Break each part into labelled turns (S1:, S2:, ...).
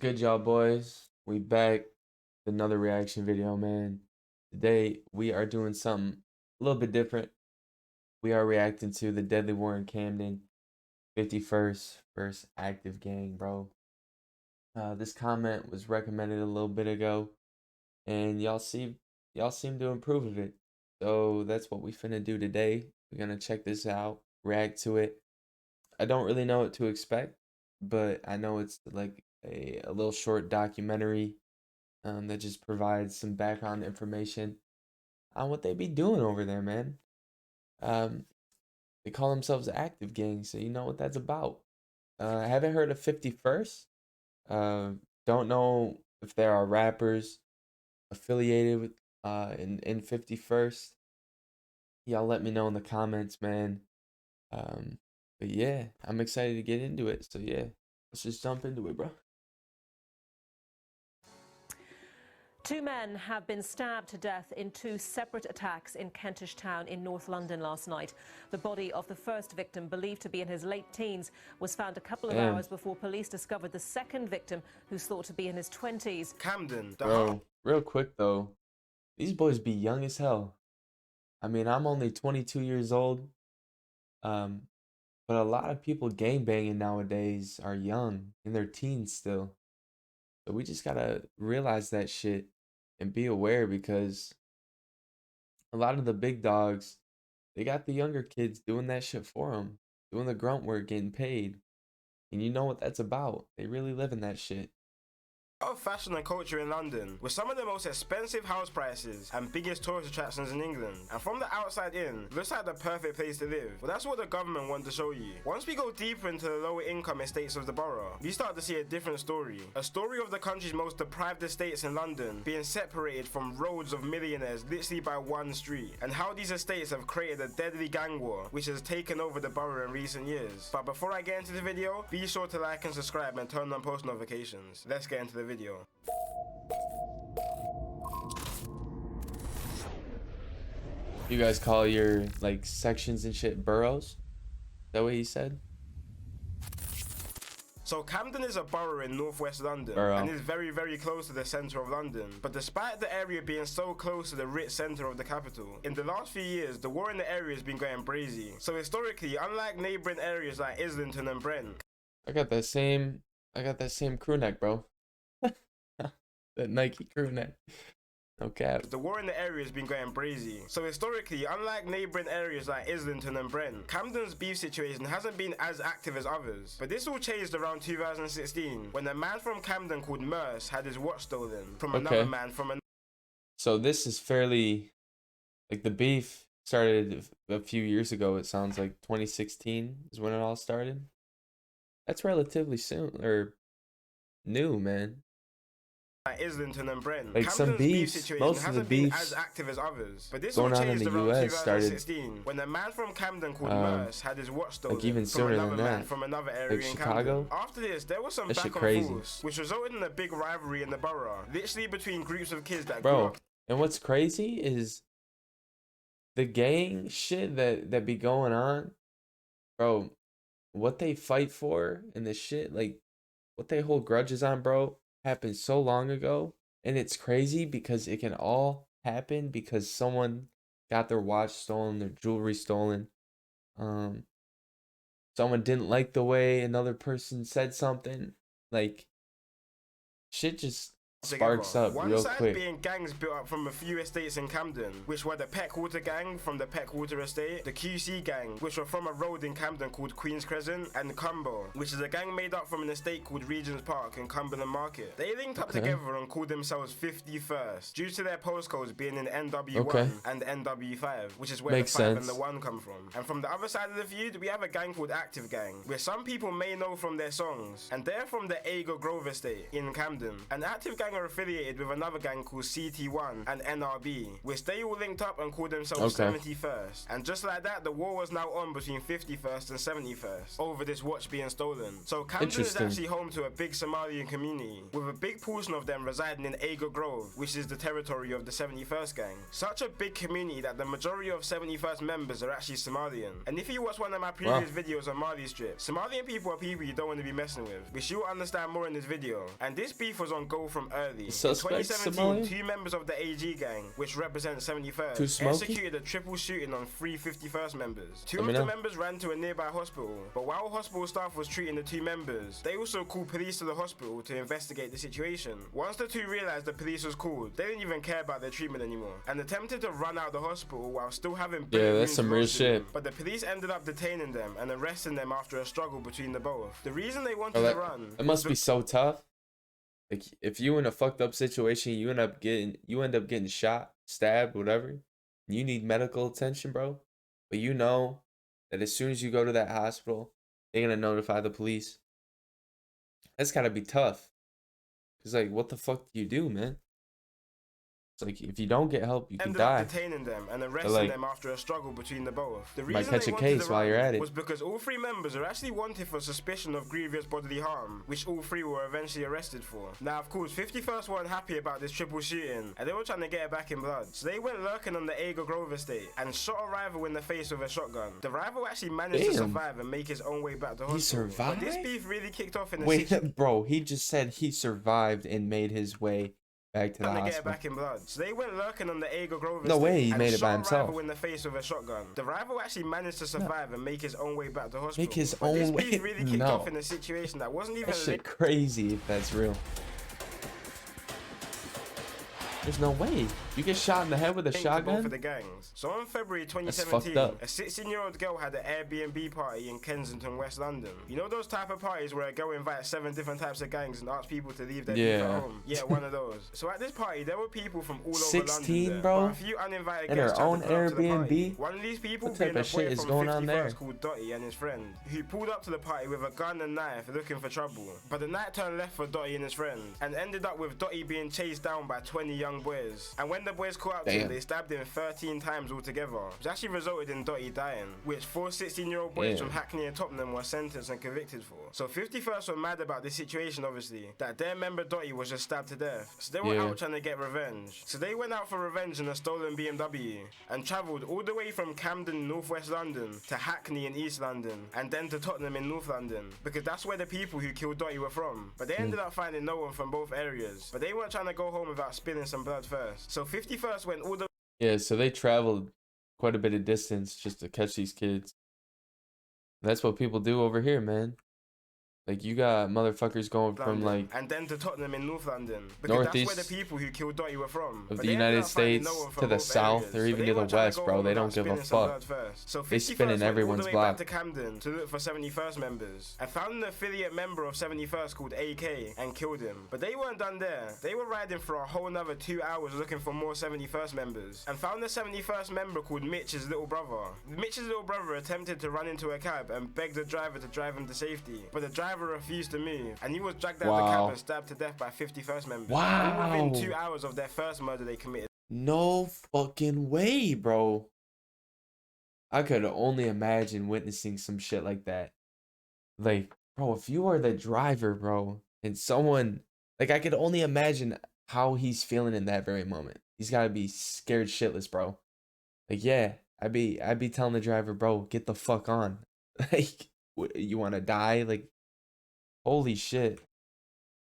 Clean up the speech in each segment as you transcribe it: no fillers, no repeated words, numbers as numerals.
S1: Good job, boys. We back with another reaction video, man. Today we are doing something a little bit different. We are reacting to the deadly war in Camden, 51st first active gang, bro. This comment was recommended a little bit ago, and y'all seem to approve of it. So that's what we finna do today. We're gonna check this out, react to it. I don't really know what to expect, but I know it's like a little short documentary that just provides some background information on what they be doing over there, man. Um, they call themselves active gang, so you know what that's about. I haven't heard of 51st. Don't know if there are rappers affiliated with in 51st. Y'all let me know in the comments, man. But yeah, I'm excited to get into it. So yeah, let's just jump into it, bro.
S2: Two men have been stabbed to death in two separate attacks in Kentish Town in North London last night. The body of the first victim, believed to be in his late teens, was found a couple of hours before police discovered the second victim, who's thought to be in his 20s.
S3: Camden.
S1: Bro, real quick though, these boys be young as hell. I mean, I'm only 22 years old. But a lot of people gangbanging nowadays are young, in their teens still. So we just gotta realize that shit and be aware, because a lot of the big dogs, they got the younger kids doing that shit for them, doing the grunt work, getting paid. And you know what that's about. They really live in that shit.
S3: Of fashion and culture in London, with some of the most expensive house prices and biggest tourist attractions in England. And from the outside in, looks like the perfect place to live. Well, that's what the government want to show you. Once we go deeper into the lower income estates of the borough, we start to see a different story. A story of the country's most deprived estates in London being separated from roads of millionaires literally by one street. And how these estates have created a deadly gang war which has taken over the borough in recent years. But before I get into the video, be sure to like and subscribe and turn on post notifications. Let's get into the video.
S1: You guys call your like sections and shit boroughs? Is that what he said?
S3: So Camden is a borough in northwest London and is very, very close to the centre of London. But despite the area being so close to the rich centre of the capital, in the last few years the war in the area has been going brazy. So historically, unlike neighbouring areas like Islington and Brent,
S1: I got that same crew neck, bro. That Nike crew neck. No cap.
S3: The war in the area has been going brazy. So historically, unlike neighbouring areas like Islington and Brent, Camden's beef situation hasn't been as active as others. But this all changed around 2016, when a man from Camden called Merce had his watch stolen from another man from another.
S1: So this is fairly, like, the beef started a few years ago. It sounds like 2016 is when it all started. That's relatively soon, or new, man.
S3: Islington and Brent.
S1: Like some beefs, most of the beefs
S3: as active as others. But this
S1: going
S3: all
S1: on in
S3: changed
S1: the
S3: around
S1: US started
S3: when a man from Camden called Merce had his watch stolen
S1: like even
S3: from
S1: sooner
S3: another
S1: than
S3: man
S1: that.
S3: from another area
S1: Like
S3: in
S1: Chicago.
S3: Camden. After this, there was some
S1: that
S3: back and forth, which resulted in a big rivalry in the borough, literally between groups of kids that grew up.
S1: And what's crazy is the gang shit that be going on, bro. What they fight for and the shit, like what they hold grudges on, bro, happened so long ago. And it's crazy because it can all happen because someone got their watch stolen, their jewelry stolen. Someone didn't like the way another person said something. Like, shit just sparks up
S3: One
S1: real
S3: side
S1: quick.
S3: being gangs built up from a few estates in Camden, which were the Peckwater gang from the Peckwater estate, the QC gang, which were from a road in Camden called Queen's Crescent, and Cumber, which is a gang made up from an estate called Regent's Park in Cumberland Market. They linked up together and called themselves 51st, due to their postcodes being in NW1 and NW5, which is where the 5 and the 1 come from. And from the other side of the feud, we have a gang called Active Gang, which some people may know from their songs, and they're from the Ager Grove estate in Camden. And Active Gang gang are affiliated with another gang called CT1 and NRB, which they all linked up and called themselves 71st. And just like that, the war was now on between 51st and 71st over this watch being stolen. So Camden is actually home to a big Somalian community, with a big portion of them residing in Aga Grove, which is the territory of the 71st gang. Such a big community that the majority of 71st members are actually Somalian. And if you watch one of my previous videos on Mali Strip, Somalian people are people you don't want to be messing with, which you'll understand more in this video. And this beef was on go from early. In 2017, two members of the AG gang, which represents 71st, executed a triple shooting on 3 51st members. Two of the members ran to a nearby hospital, but while hospital staff was treating the two members, they also called police to the hospital to investigate the situation. Once the two realized the police was called, they didn't even care about their treatment anymore, and attempted to run out the hospital while still having
S1: that's some real shit.
S3: But the police ended up detaining them and arresting them after a struggle between the both. The reason they wanted to run,
S1: it must be so tough. Like, if you in a fucked up situation, you end up getting shot, stabbed, whatever. You need medical attention, bro. But you know that as soon as you go to that hospital, they're gonna notify the police. That's gotta be tough. Cause like, what the fuck do you do, man? It's like, if you don't get help, you can die.
S3: Detaining them and arresting them after a struggle between the both. The reason
S1: might catch a case while you're at it
S3: was because all three members are actually wanted for suspicion of grievous bodily harm, which all three were eventually arrested for. Now, of course, 51st weren't happy about this triple shooting, and they were trying to get it back in blood. So they went lurking on the Aga Grove estate and shot a rival in the face with a shotgun. The rival actually managed to survive and make his own way back to hospital.
S1: He survived?
S3: But this beef really kicked off in the
S1: Wait, bro, he just said he survived and made his way back to the hospital.
S3: Get it back in blood. So they went lurking on the Aga Grove
S1: No way he made it by himself.
S3: In the face with a shotgun. The rival actually managed to survive and make his own way back to hospital.
S1: Make his own way?
S3: This really kicked off in a situation that wasn't even.
S1: That shit crazy if that's real. There's no way. You get shot in the head with a shotgun?
S3: For the gangs. So on February 2017, a 16-year-old girl had an Airbnb party in Kensington, West London. You know those type of parties where a girl invites 7 different types of gangs and asks people to leave their beef at home? Yeah, one of those. So at this party, there were people from all over London.
S1: 16, bro?
S3: A few uninvited
S1: in her own Airbnb?
S3: One of these people
S1: what type of shit is going on there?
S3: Called Dottie and his friend, who pulled up to the party with a gun and knife looking for trouble. But the night turned left for Dottie and his friend, and ended up with Dottie being chased down by 20 young boys. And when the boys caught up to him, they stabbed him 13 times altogether, which actually resulted in Dottie dying, which 4 16-year-old boys from Hackney and Tottenham were sentenced and convicted for. So 51st were mad about this situation, obviously, that their member Dottie was just stabbed to death. So they were out trying to get revenge. So they went out for revenge in a stolen BMW and travelled all the way from Camden, northwest London, to Hackney in East London, and then to Tottenham in North London, because that's where the people who killed Dottie were from. But they ended up finding no one from both areas. But they weren't trying to go home without spilling some blood first. So 51st went all the
S1: so they traveled quite a bit of distance just to catch these kids. That's what people do over here, man. Like, you got motherfuckers going from, like,
S3: and then to Tottenham in North London,
S1: northeast
S3: that's where the people who killed Dottie were from.
S1: of the United States to the south or even to the west, bro. They don't give a fuck.
S3: So
S1: they spin in everyone's block.
S3: To Camden to look for 71st members. I found an affiliate member of 71st called AK and killed him. But they weren't done there. They were riding for a whole nother 2 hours looking for more 71st members, and found a 71st member called Mitch's little brother. Mitch's little brother attempted to run into a cab and begged the driver to drive him to safety, but the driver refused to move, and he was dragged out of the cab and stabbed to death by 51st members. Within 2 hours of their first murder they committed.
S1: No fucking way, bro. I could only imagine witnessing some shit like that. Like, bro, if you are the driver, bro, and someone, like, I could only imagine how he's feeling in that very moment. He's gotta be scared shitless, bro. Like, yeah, I'd be telling the driver, bro, get the fuck on. Like, you wanna die? Like, holy shit.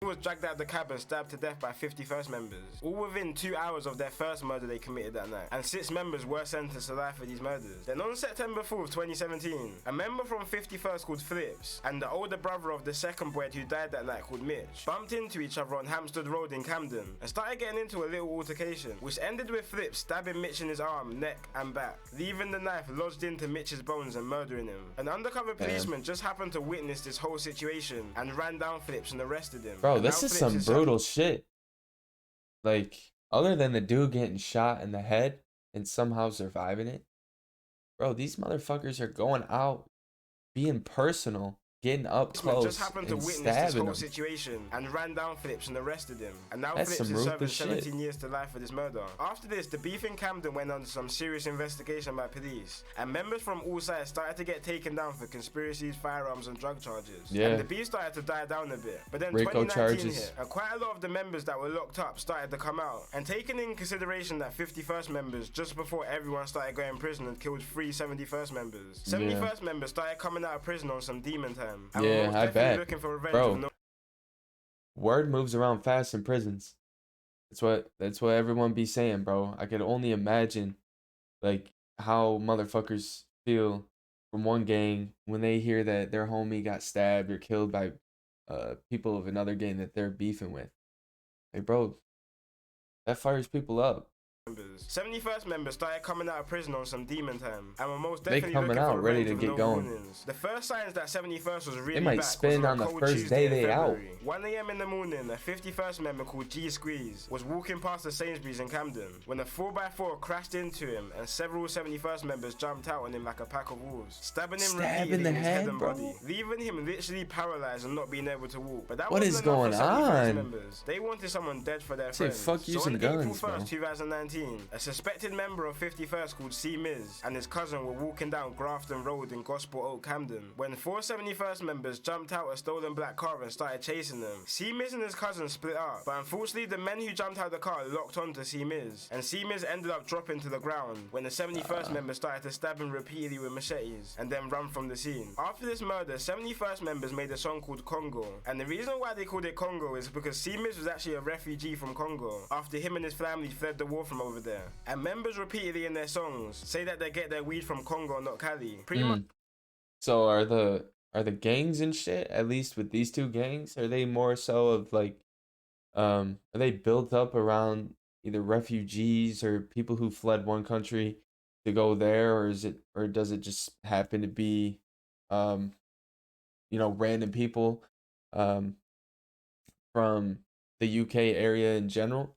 S3: He was dragged out of the cab and stabbed to death by 51st members, all within 2 hours of their first murder they committed that night, and 6 members were sentenced to life for these murders. Then on September 4th, 2017, a member from 51st called Flips and the older brother of the second boy who died that night called Mitch bumped into each other on Hampstead Road in Camden and started getting into a little altercation, which ended with Flips stabbing Mitch in his arm, neck and back, leaving the knife lodged into Mitch's bones and murdering him. An undercover policeman just happened to witness this whole situation and ran down Flips and arrested him.
S1: Bro, this is some brutal shit. Like, other than the dude getting shot in the head and somehow surviving it, bro, these motherfuckers are going out being personal getting up
S3: Just
S1: close
S3: happened to
S1: and
S3: witness this
S1: stabbing
S3: whole
S1: him.
S3: situation and ran down Phillips and arrested him. And now
S1: That's
S3: Phillips
S1: some
S3: is serving
S1: ruthless shit.
S3: 17 years to life for this murder. After this, the beef in Camden went under some serious investigation by police, and members from all sides started to get taken down for conspiracies, firearms, and drug charges.
S1: Yeah.
S3: And the beef started to die down a bit. But then
S1: RICO
S3: 2019
S1: charges.
S3: hit, and quite a lot of the members that were locked up started to come out. And taking in consideration that 51st members, just before everyone started going to prison, and killed 3 71st members. 71st members started coming out of prison on some demon time. And were most
S1: I
S3: definitely
S1: bet.
S3: looking for revenge.
S1: Bro, word moves around fast in prisons. That's what everyone be saying, bro. I could only imagine like how motherfuckers feel from one gang when they hear that their homie got stabbed or killed by people of another gang that they're beefing with. Like, bro, that fires people up.
S3: 71st members started coming out of prison on some demon time, and were most
S1: They
S3: definitely
S1: coming
S3: looking
S1: out
S3: for
S1: ready
S3: revenge
S1: to
S3: with
S1: get
S3: no
S1: going.
S3: warnings. The first signs that 71st was really
S1: They might
S3: back
S1: spin
S3: was
S1: on the
S3: cold
S1: first
S3: Tuesday
S1: day
S3: in
S1: they out.
S3: February. 1 a.m. in the morning, a 51st member called G Squeeze was walking past the Sainsbury's in Camden when a 4x4 crashed into him, and several 71st members jumped out on him like a pack of wolves, stabbing him repeatedly in his head and body, leaving him literally paralyzed and not being able to walk. But that
S1: What
S3: wasn't
S1: is
S3: enough
S1: going
S3: for 71st
S1: on?
S3: members. They wanted someone dead for their
S1: Say,
S3: friends.
S1: fuck
S3: So
S1: using
S3: on
S1: guns,
S3: April 1st,
S1: bro.
S3: 2019, a suspected member of 51st called C Miz and his cousin were walking down Grafton Road in Gospel Oak, Camden, when 4 71st members jumped out a stolen black car and started chasing them. C Miz and his cousin split up, but unfortunately the men who jumped out of the car locked onto C Miz, and C Miz ended up dropping to the ground when the 71st members started to stab him repeatedly with machetes and then run from the scene. After this murder, 71st members made a song called Congo, and the reason why they called it Congo is because C Miz was actually a refugee from Congo after him and his family fled the war from over there. And members repeatedly in their songs say that they get their weed from Congo, not Cali. Pretty much.
S1: So are the gangs and shit, at least with these two gangs, are they more so of like are they built up around either refugees or people who fled one country to go there, or does it just happen to be random people from the UK area in general?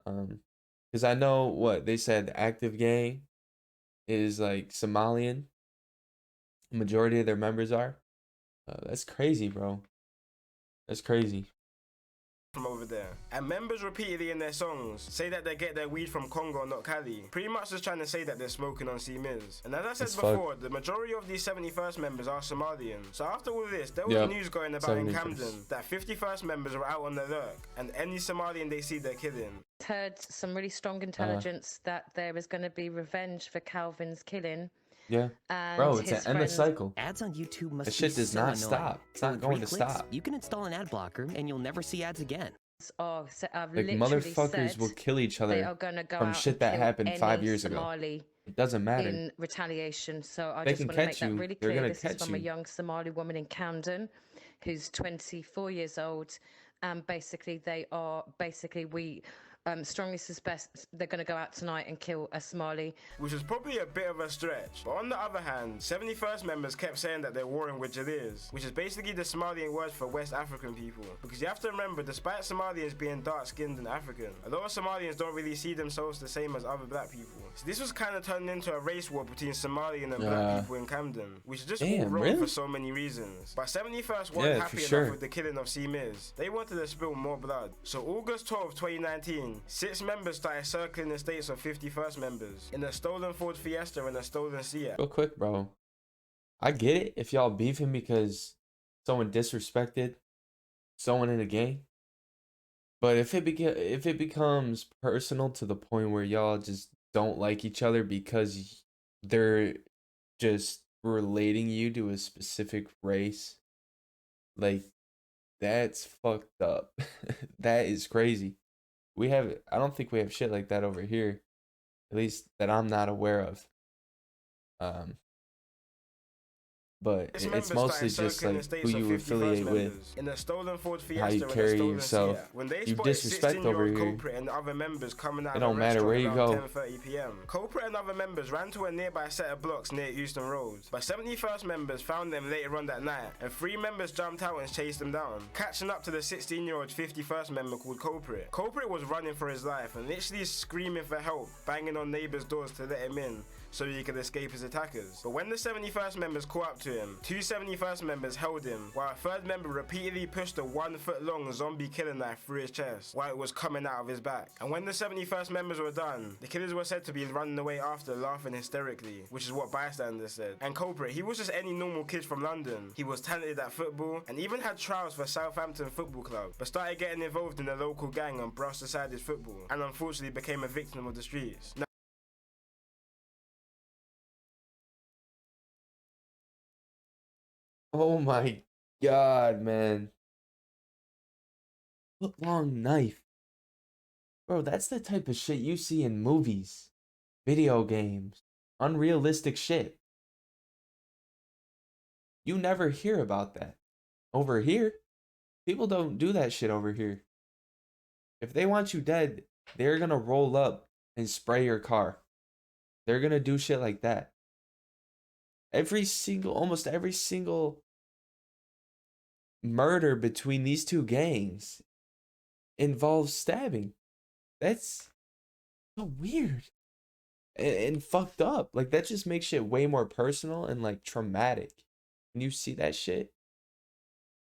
S1: Because I know what they said, the active gang is like Somalian. Majority of their members are. That's crazy, bro. That's crazy.
S3: From over there. And members repeatedly in their songs say that they get their weed from Congo, not Cali. Pretty much just trying to say that they're smoking on C Miz. And as I said before, the majority of these 71st members are Somalian. So after all this, there was news going about in Camden that 51st members were out on the lurk, and any Somalian they see, they're killing.
S4: Heard some really strong intelligence that there is going to be revenge for Calvin's killing.
S1: Yeah,
S4: and
S1: bro, it's an endless cycle.
S5: Ads on YouTube must
S1: That shit does not
S5: annoying.
S1: stop. It's not going to stop.
S5: You can install an ad blocker and you'll never see ads again.
S4: Like
S1: motherfuckers will kill each other from shit that happened 5 years ago. It doesn't matter.
S4: In retaliation. So I
S1: They
S4: just
S1: can
S4: want to
S1: catch
S4: make that
S1: you.
S4: really
S1: They're
S4: clear.
S1: gonna
S4: This is
S1: catch
S4: from a
S1: you.
S4: young Somali woman in Camden who's 24 years old. And basically we strongly suspect they're going to go out tonight and kill a Somali.
S3: Which is probably a bit of a stretch. But on the other hand, 71st members kept saying that they're warring with Jalirs, which is basically the Somalian word for West African people. Because you have to remember, despite Somalians being dark-skinned and African, a lot of Somalians don't really see themselves the same as other black people. So this was kind of turning into a race war between Somalian and black people in Camden, which is just all wrong for so many reasons. But 71st weren't happy enough with the killing of C Miz. They wanted to spill more blood. So August 12, 2019, 6 members started circling the states of 51st members in a stolen Ford Fiesta and a stolen Seat.
S1: Real quick, bro. I get it if y'all beefing because someone disrespected someone in a gang. But if it becomes personal to the point where y'all just don't like each other because they're just relating you to a specific race, like, that's fucked up. That is crazy. I don't think we have shit like that over here, at least that I'm not aware of. But it's mostly just like who you affiliate with,
S3: in a stolen Ford
S1: how you carry yourself.
S3: When they
S1: You disrespect over here,
S3: Culprit and other members coming out
S1: it don't matter where you go.
S3: 10:30 p.m. Culprit and other members ran to a nearby set of blocks near Euston Road, but 71st members found them later on that night, and 3 members jumped out and chased them down, catching up to the 16-year-old 51st member called Culprit. Culprit was running for his life and literally screaming for help, banging on neighbors' doors to let him in. so he could escape his attackers. But when the 71st members caught up to him, two 71st members held him, while a third member repeatedly pushed a 1-foot-long zombie killing knife through his chest while it was coming out of his back. And when the 71st members were done, the killers were said to be running away after, laughing hysterically, which is what bystanders said. And culprit, he was just any normal kid from London. He was talented at football and even had trials for Southampton Football Club, but started getting involved in a local gang and brushed aside his football, and unfortunately became a victim of the streets.
S1: Oh my God, man. Foot long knife. Bro, that's the type of shit you see in movies, video games, unrealistic shit. You never hear about that. Over here, people don't do that shit over here. If they want you dead, they're gonna roll up and spray your car. They're gonna do shit like that. Almost every single murder between these two gangs involves stabbing. That's so weird and fucked up. Like, that just makes shit way more personal and like traumatic. When you see that shit,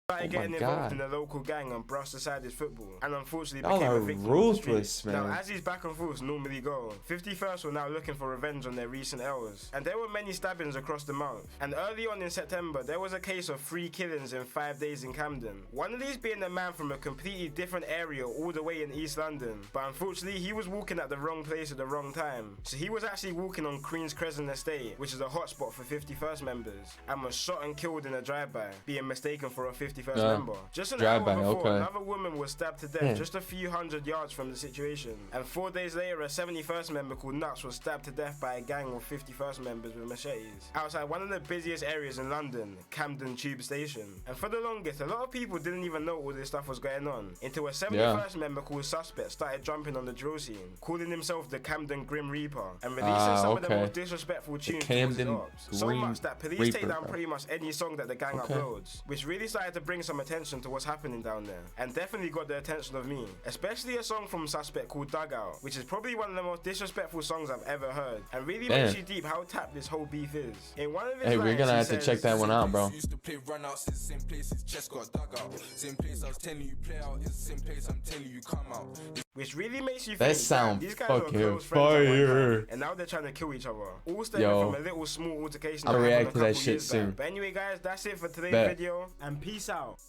S3: Started
S1: oh my
S3: getting involved
S1: God.
S3: in a local gang and brushed aside his football, and unfortunately
S1: Y'all
S3: became
S1: are
S3: a victim of the
S1: ruthless,
S3: streets.
S1: man.
S3: Now, as these back and forths normally go, 51st were now looking for revenge on their recent errors, and there were many stabbings across the month. And early on in September, there was a case of 3 killings in 5 days in Camden. One of these being a man from a completely different area all the way in East London, but unfortunately he was walking at the wrong place at the wrong time. So he was actually walking on Queen's Crescent Estate, which is a hotspot for 51st members, and was shot and killed in a drive-by, being mistaken for a 51st member. Just an hour
S1: Drive-by,
S3: before,
S1: okay.
S3: another woman was stabbed to death
S1: Yeah.
S3: just a few hundred yards from the situation. And 4 days later, a 71st member called Nuts was stabbed to death by a gang of 51st members with machetes outside one of the busiest areas in London, Camden Tube Station. And for the longest, a lot of people didn't even know all this stuff was going on until a 71st member called Suspect started jumping on the drill scene, calling himself the Camden Grim Reaper, and releasing some of the most disrespectful tunes towards his
S1: Camden
S3: ops. So
S1: Grim
S3: much that police
S1: Reaper,
S3: take down
S1: bro.
S3: pretty much any song that the gang uploads, which really started to bring some attention to what's happening down there, and definitely got the attention of me, especially a song from Suspect called Dugout, which is probably one of the most disrespectful songs I've ever heard, and really makes you deep how tapped this whole beef is. In one of his
S1: Hey, we're
S3: lines,
S1: gonna
S3: he
S1: have to
S3: says,
S1: check that one out, bro.
S6: Used to play run outs in the same place, his chest got dug out. Same place I was telling you play out, is the same place I'm telling you come out.
S3: which really makes you
S1: That
S3: think
S1: sound
S3: these guys were
S1: fucking
S3: close friends at one
S1: fire.
S3: time, and now they're trying to kill each other, all stemming
S1: Yo,
S3: from a little small altercation
S1: I'll
S3: that happened
S1: react
S3: a
S1: to that
S3: couple
S1: shit
S3: years
S1: soon.
S3: back. But anyway guys, that's it for today's
S1: Bet.
S3: video, and peace out.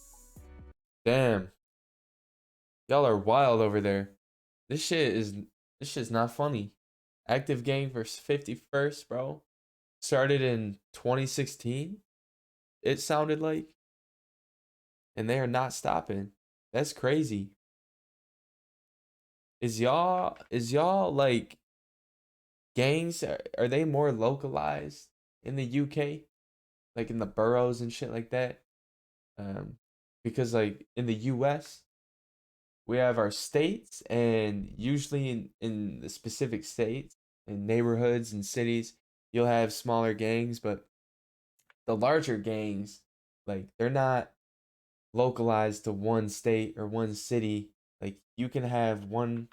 S1: Damn. Y'all are wild over there. This shit's not funny. Active gang versus 51st, bro. Started in 2016. It sounded like. And they are not stopping. That's crazy. Is y'all like gangs, are they more localized in the UK? Like in the boroughs and shit like that? Because like in the US, we have our states, and usually in the specific states, in neighborhoods and cities, you'll have smaller gangs, but the larger gangs, like, they're not localized to one state or one city. Like, you can have one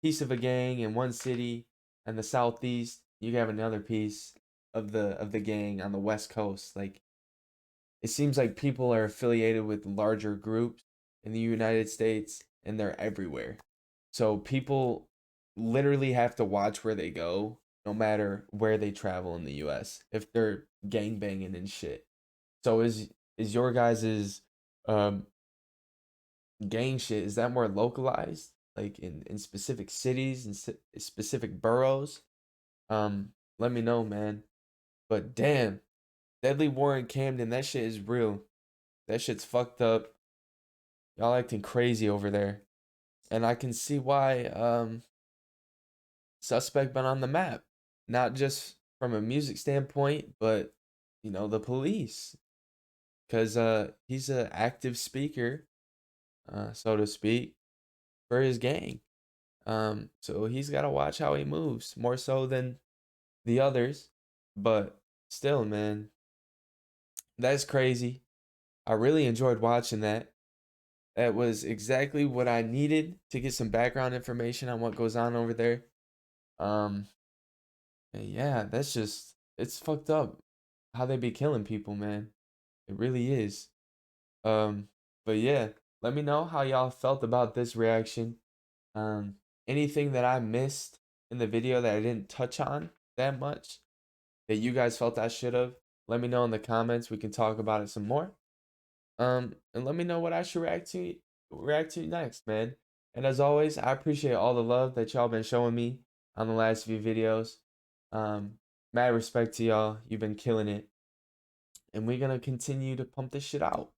S1: piece of a gang in one city in the southeast, you can have another piece of the gang on the west coast. Like, it seems like people are affiliated with larger groups in the United States, and they're everywhere. So people literally have to watch where they go, no matter where they travel in the US, if they're gang banging and shit. So is your guys's gang shit, is that more localized, like in specific cities and specific boroughs? Let me know, man. But damn, Deadly War in Camden, that shit is real. That shit's fucked up. Y'all acting crazy over there. And I can see why Suspect been on the map. Not just from a music standpoint, but you know, the police. Cause he's an active speaker, so to speak, for his gang. So he's gotta watch how he moves, more so than the others. But still, man, that's crazy. I really enjoyed watching that. That was exactly what I needed to get some background information on what goes on over there. And And yeah, it's fucked up how they be killing people, man. It really is. Um, but yeah, let me know how y'all felt about this reaction. Um, Anything that I missed in the video that I didn't touch on that much that you guys felt I should have, let me know in the comments. We can talk about it some more. And let me know what I should react to next, man. And as always, I appreciate all the love that y'all been showing me on the last few videos. Um, Mad respect to y'all. You've been killing it. And we're gonna continue to pump this shit out.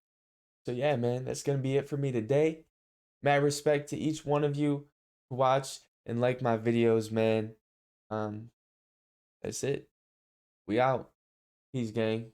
S1: So yeah, man, that's gonna be it for me today. Mad respect to each one of you who watch and like my videos, man. Um, that's it. We out. Peace, gang.